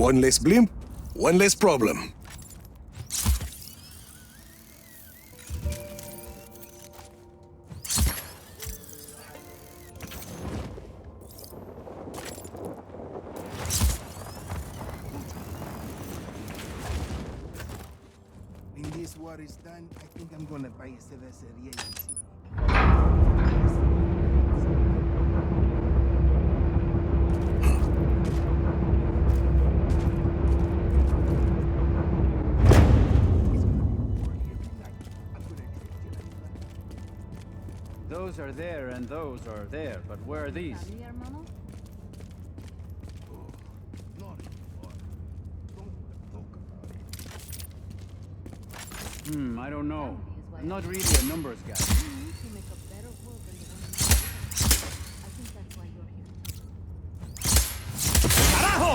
One less blimp, one less problem. When this war is done, I think I'm gonna buy a cerveceria in city. Those are there and those are there, but where are these? Family, hermano? Not anymore. Don't talk about it. I don't know. I'm not really a numbers guy. We need to make a better world than the one we have. I think that's why you're here. ¡Carajo!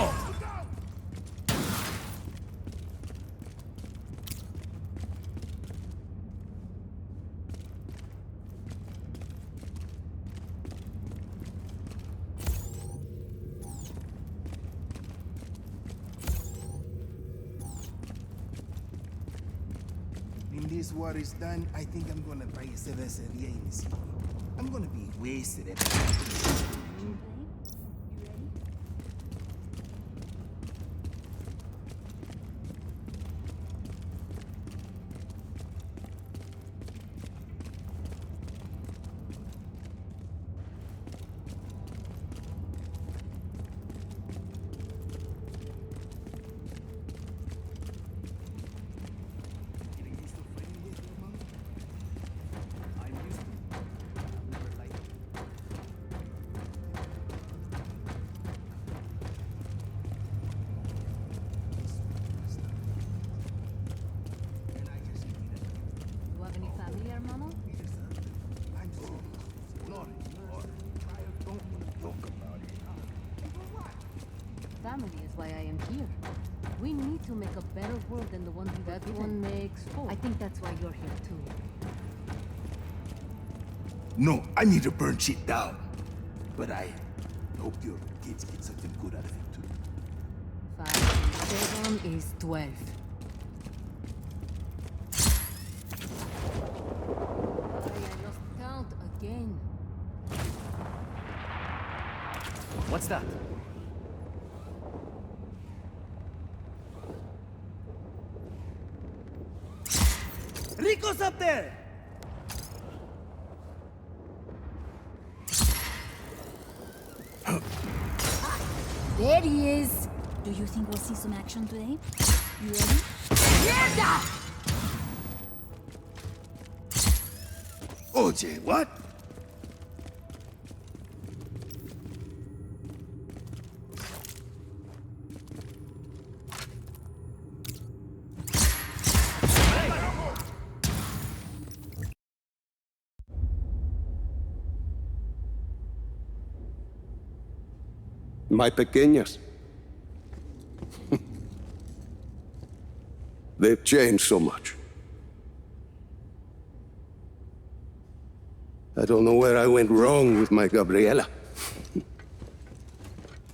When this war is done, I think I'm gonna buy a cerveceria in city. I'm gonna be wasted at You ready? You ready? I'm used to it. I've never liked it. You have any family, hermano? Family is why I am here. We need to make a better world than the one we have. Everyone makes four. I think that's why you're here too. No, I need to burn shit down. But I hope your kids get something good out of it too. 5 and 7 is 12. I lost count again. What's that? Rico's up there! There he is. Do you think we'll see some action today? You ready? Mierda! Oye, what? My pequeñas. They've changed so much. I don't know where I went wrong with my Gabriela.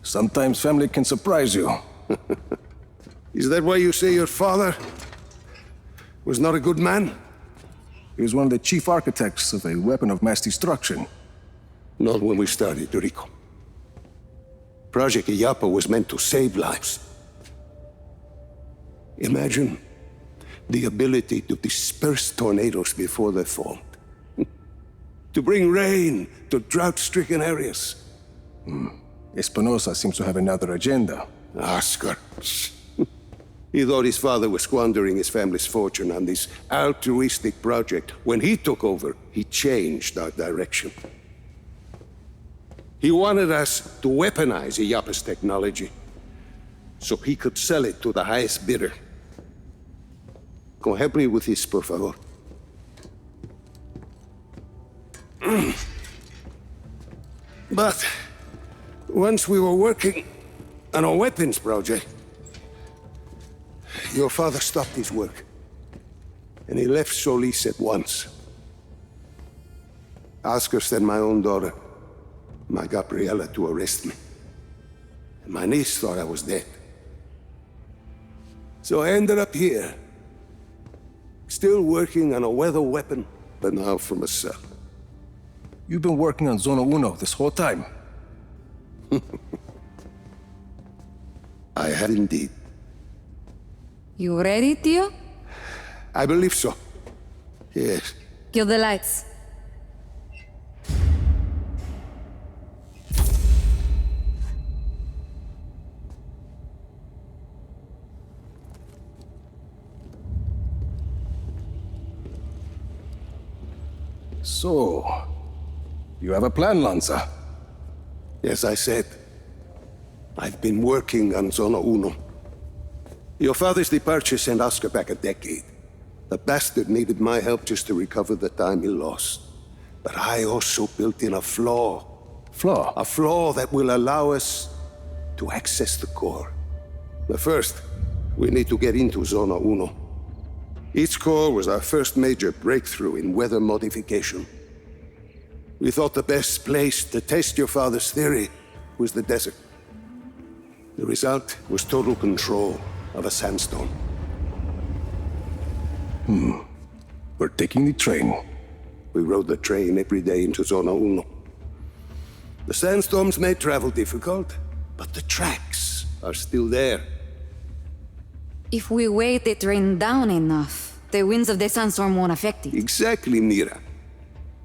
Sometimes family can surprise you. Is that why you say your father was not a good man? He was one of the chief architects of a weapon of mass destruction. Not when we started, Rico. Project Illapa was meant to save lives. Imagine the ability to disperse tornadoes before they formed. To bring rain to drought-stricken areas. Espinosa seems to have another agenda. Oscar. He thought his father was squandering his family's fortune on this altruistic project. When he took over, he changed our direction. He wanted us to weaponize Illapa's technology so he could sell it to the highest bidder. Come help me with this, por favor. But once we were working on a weapons project, your father stopped his work, and he left Solis at once. Oscar sent my own daughter, my Gabriela, to arrest me. And my niece thought I was dead. So I ended up here. Still working on a weather weapon, but now from a cell. You've been working on Zona Uno this whole time. I had indeed. You ready, Tio? I believe so. Yes. Kill the lights. So, you have a plan, Lanza? As I said, I've been working on Zona Uno. Your father's departure sent Oscar back a decade. The bastard needed my help just to recover the time he lost. But I also built in a flaw. Flaw? A flaw that will allow us to access the core. But first, we need to get into Zona Uno. Its core was our first major breakthrough in weather modification. We thought the best place to test your father's theory was the desert. The result was total control of a sandstorm. We're taking the train. We rode the train every day into Zona Uno. The sandstorms made travel difficult, but the tracks are still there. If we weight the train down enough, the winds of the sandstorm won't affect it. Exactly, Mira.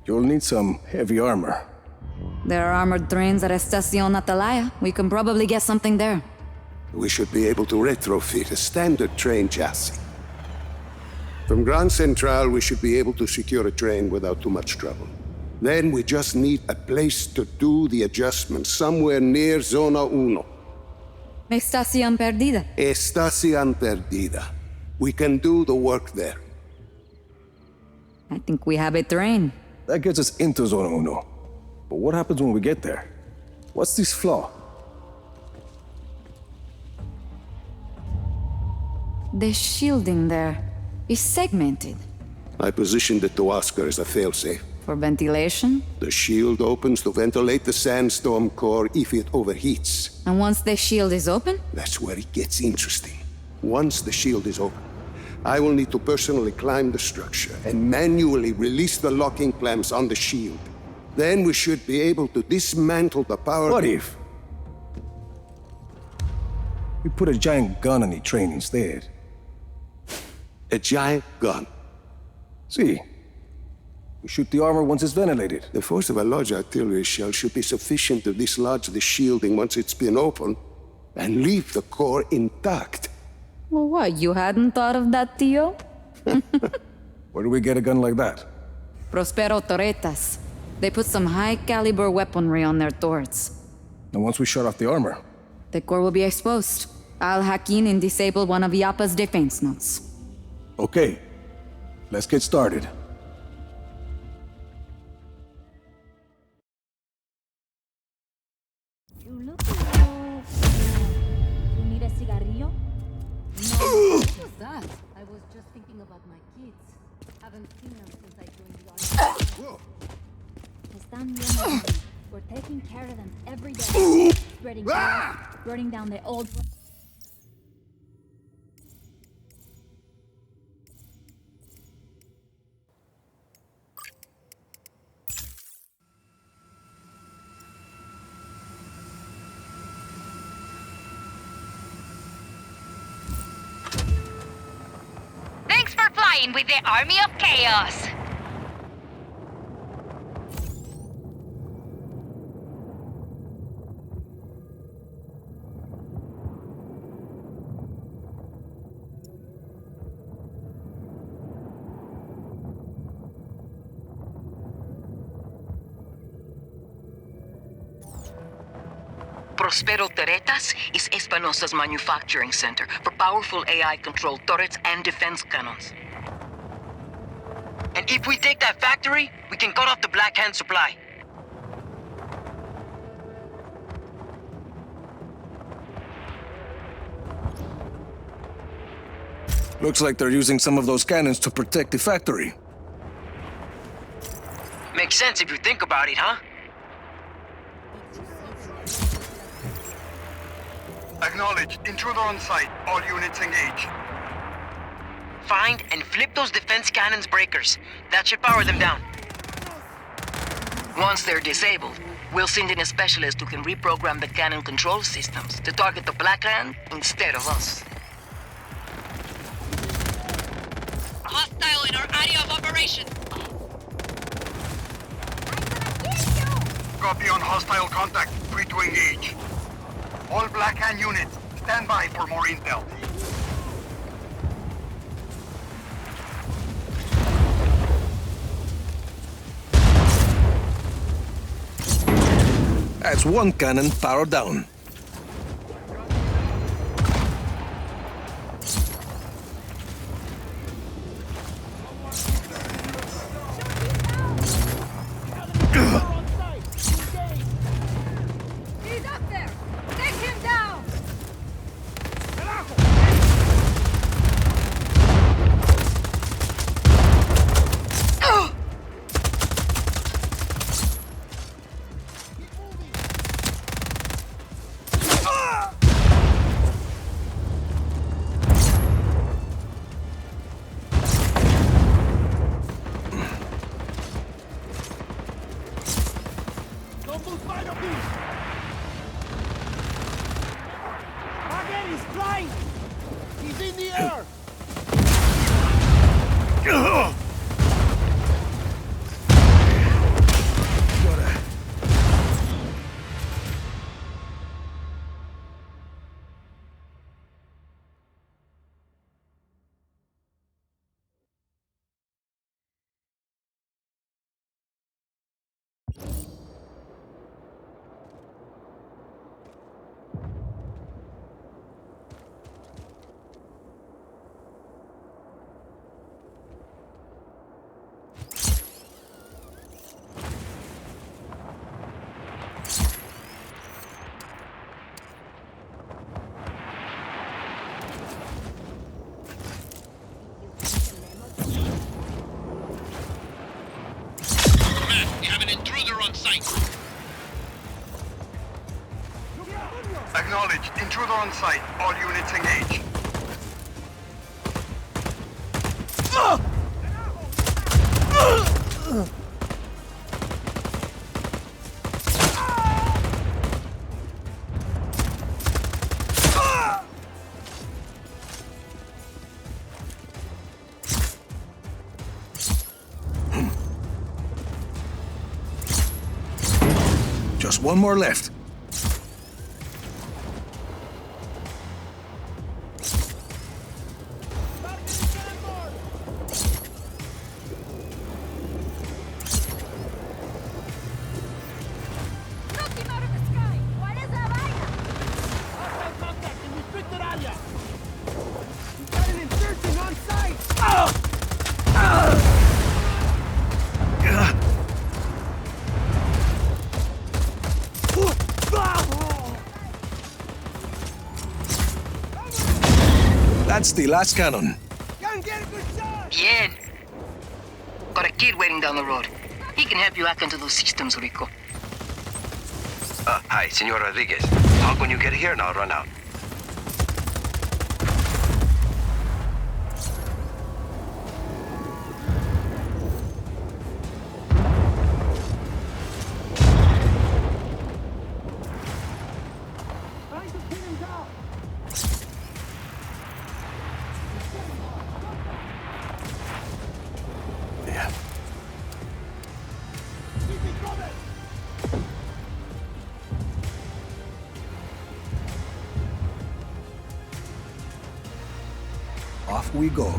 You'll need some heavy armor. There are armored trains at Estacion Atalaya. We can probably get something there. We should be able to retrofit a standard train chassis. From Grand Central, we should be able to secure a train without too much trouble. Then we just need a place to do the adjustments, somewhere near Zona Uno. Estacion Perdida. Estacion Perdida. We can do the work there. I think we have a train. That gets us into Zona Uno. But what happens when we get there? What's this flaw? The shielding there is segmented. I positioned it to Oscar as a failsafe. For ventilation? The shield opens to ventilate the sandstorm core if it overheats. And once the shield is open? That's where it gets interesting. Once the shield is open, I will need to personally climb the structure and manually release the locking clamps on the shield. Then we should be able to dismantle the power... What if we put a giant gun on the train instead? A giant gun. See, we shoot the armor once it's ventilated. The force of a large artillery shell should be sufficient to dislodge the shielding once it's been opened and leave the core intact. Well, what, you hadn't thought of that, Tio? Where do we get a gun like that? Prospero Torretas. They put some high-caliber weaponry on their turrets. And once we shut off the armor, The core will be exposed. I'll hack in and disable one of Yappa's defense nodes. okay, let's get started. You look like you need a cigarrillo? What was that? I was just thinking about my kids. Haven't seen them since I joined the army. Están bien. We're taking care of them every day. Spreading chaos, burning down the old... Thanks for flying with the Army of Chaos! Prospero Torretas is Espanosa's manufacturing center for powerful AI-controlled turrets and defense cannons. And if we take that factory, we can cut off the Black Hand supply. Looks like they're using some of those cannons to protect the factory. Makes sense if you think about it, huh? Acknowledged. Intruder on site. All units engaged. Find and flip those defense cannons breakers. That should power them down. Once they're disabled, we'll send in a specialist who can reprogram the cannon control systems to target the Black Hand instead of us. Hostile in our area of operation. Copy on hostile contact. Free to engage. All Black Hand units, stand by for more intel. That's one cannon powered down. He's up there! Take him down! Don't lose sight of me! Target is flying! He's in the air! We have an intruder on site. Acknowledged. Intruder on site. All units engage. Just one more left. Knock him out of the sky! ¿Cuál es la vaina? Hostile contact in restricted area! We've got an insurgent on site! That's the last cannon. Can't get a good shot! Bien. Got a kid waiting down the road. He can help you hack into those systems, Rico. Hi, Senor Rodriguez. Talk when you get here and I'll run out. Trying to pin him down! Yeah. Keep it coming! Off we go.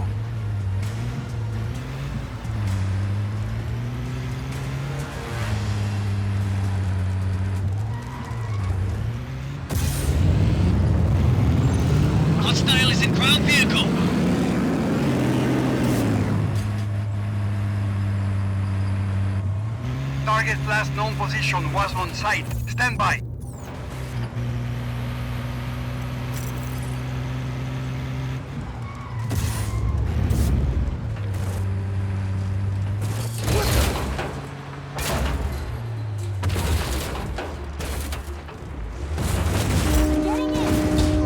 Hostile is in ground vehicle. Target's last known position was on site. Stand by.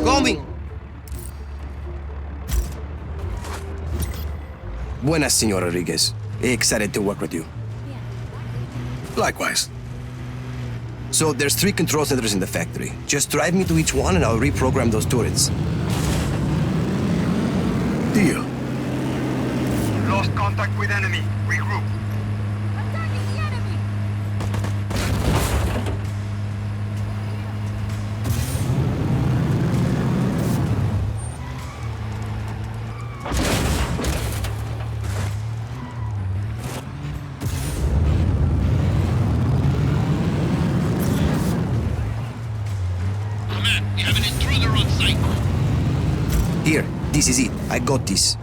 Coming! Buenas, Senor Rodriguez. Excited to work with you. Likewise. So there's 3 control centers in the factory. Just drive me to each one and I'll reprogram those turrets. Deal. Lost contact with enemy. Regroup. Attacking the enemy! Command, we have an intruder on site. Here, this is it. I got this.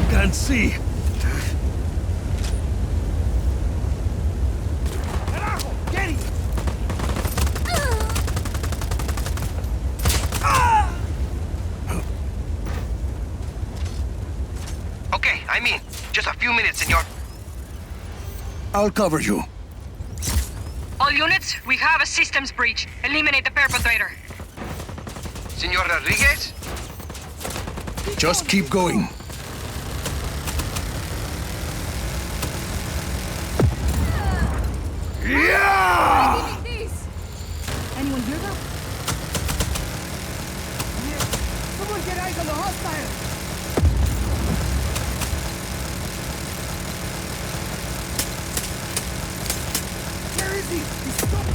Can't see. Carajo, get him! Okay, I'm in. Just a few minutes, senor. I'll cover you. All units, we have a systems breach. Eliminate the perpetrator. Senor Rodriguez? Just keep going. I did this! Anyone hear that? Someone get eyes on the hostile! Where is he? He's stuck!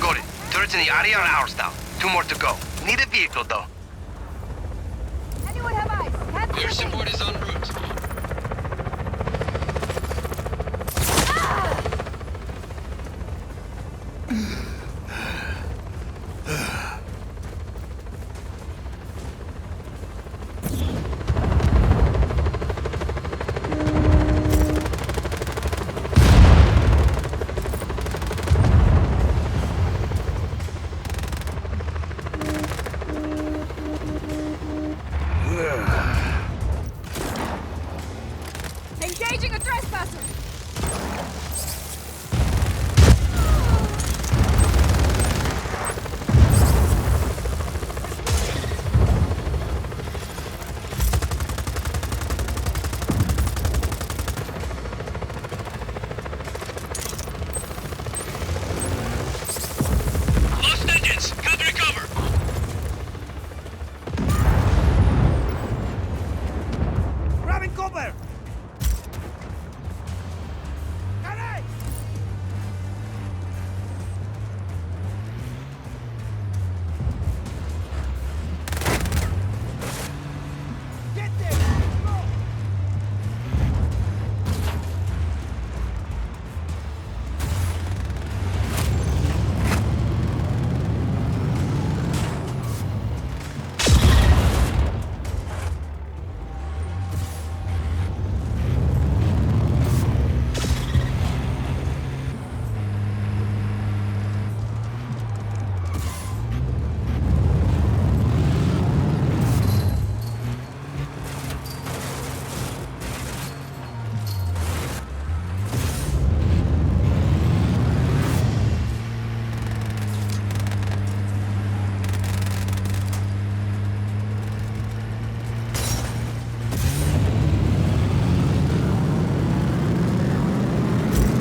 Got it. Turrets in the area are ours now. 2 more to go. Need a vehicle, though. Anyone have eyes? Hands Air up. support is en route. Engaging a trespasser! Lost engines! Can't recover! Grabbing cover! Caray! Get there! Go!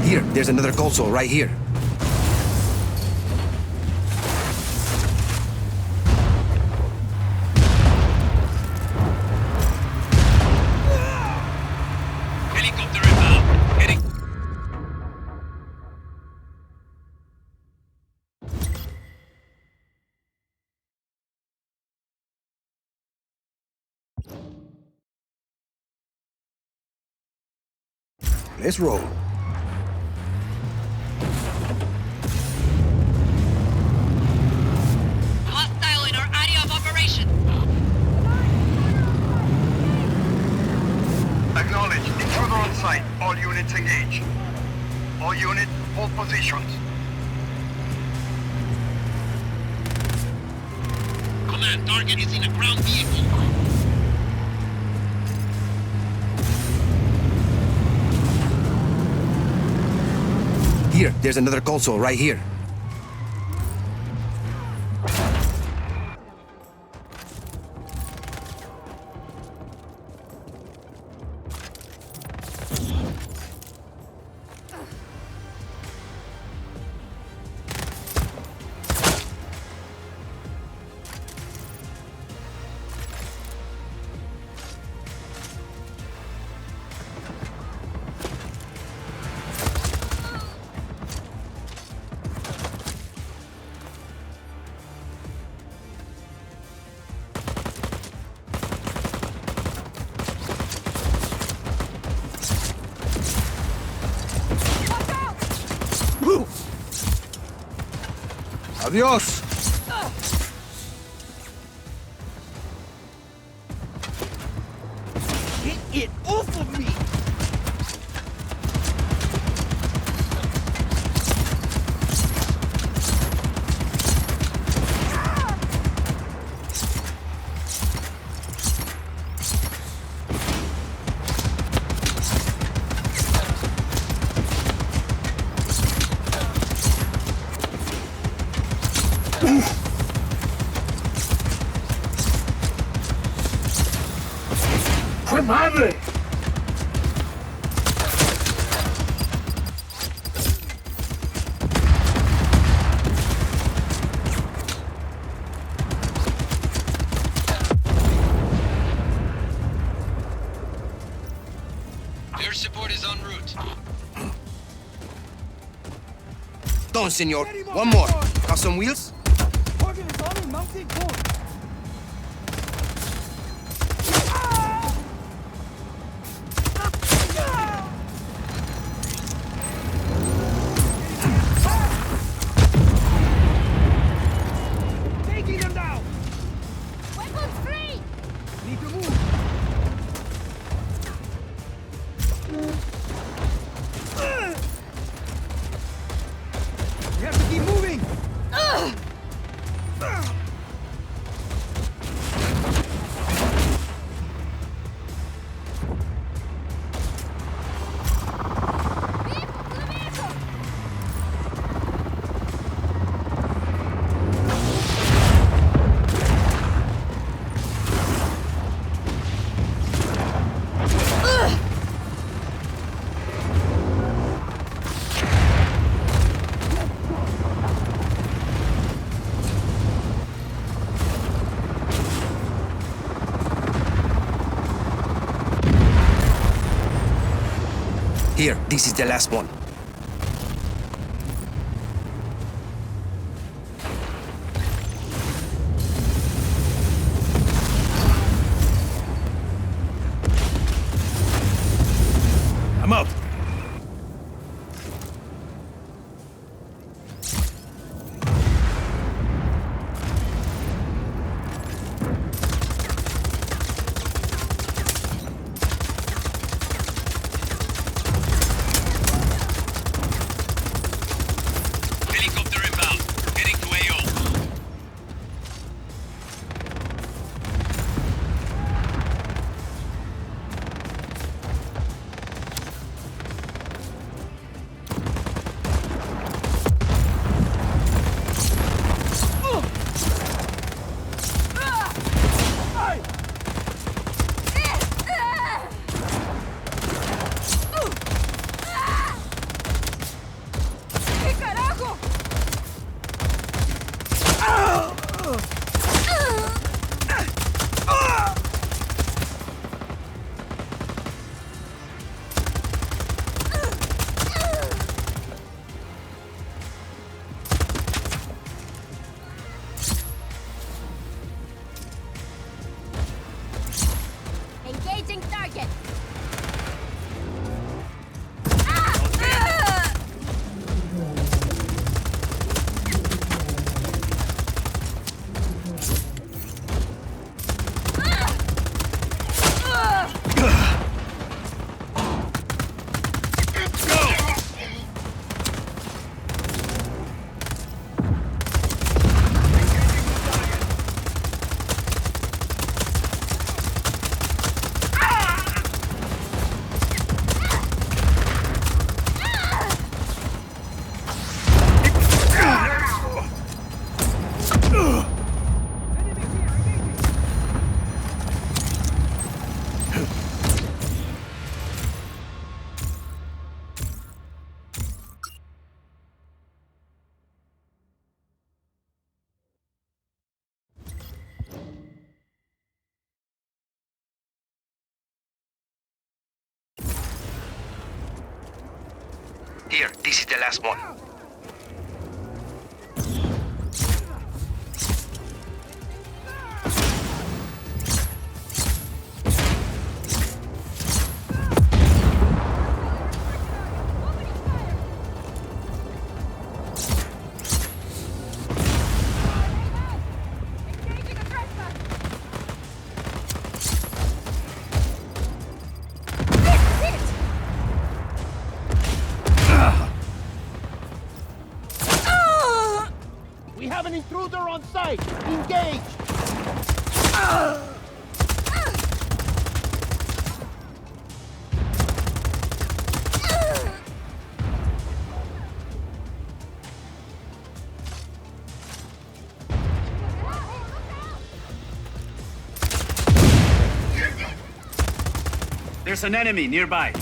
Here, there's another console right here. Let's roll. Hostile in our area of operation. Acknowledge. Intruder on site. All units engage. All units, hold positions. Command, target is in a ground vehicle. Here, there's another console right here. Adios! Get it off of me! ¡Fue madre! Air support is en route. Done, senor. One more. Got some wheels? Target is on a mounted course. Taking them down! Weapons free! Need to move! We have to keep moving! Here, this is the last one. I'm out. Here, this is the last one. We have an intruder on site! Engage! There's an enemy nearby.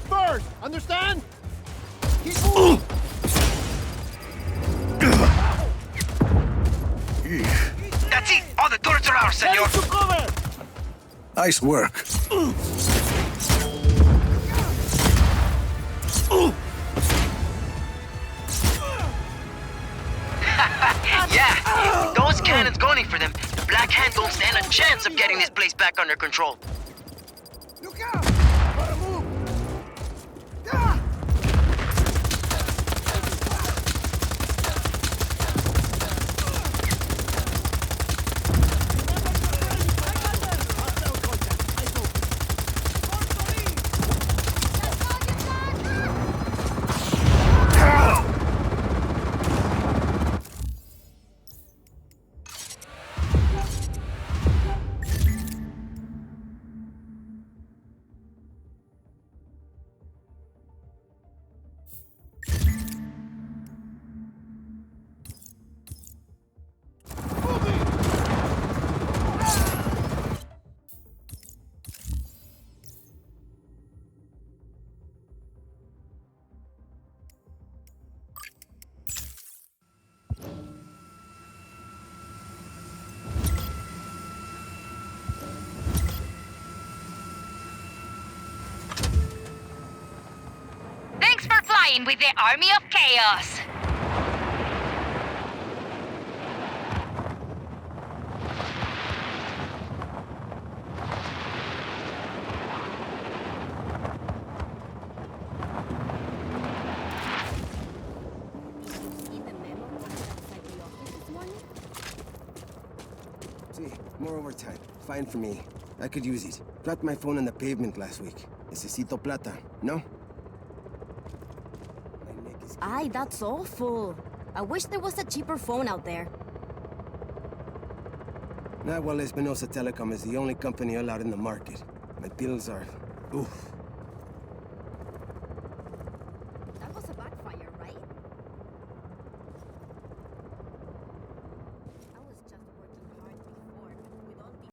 First, understand? Keep moving. That's it! All the turrets are ours, senor! To cover. Nice work. Yeah, with those cannons going for them, the Black Hand don't stand a chance of getting this place back under control. Look out! Gotta move! Ah! Thanks for flying with the Army of Chaos. See, more overtime. Fine for me. I could use it. Dropped my phone on the pavement last week. Necesito plata, no? Ay, that's awful. I wish there was a cheaper phone out there. Not while Espinosa Telecom is the only company allowed in the market. My bills are... oof.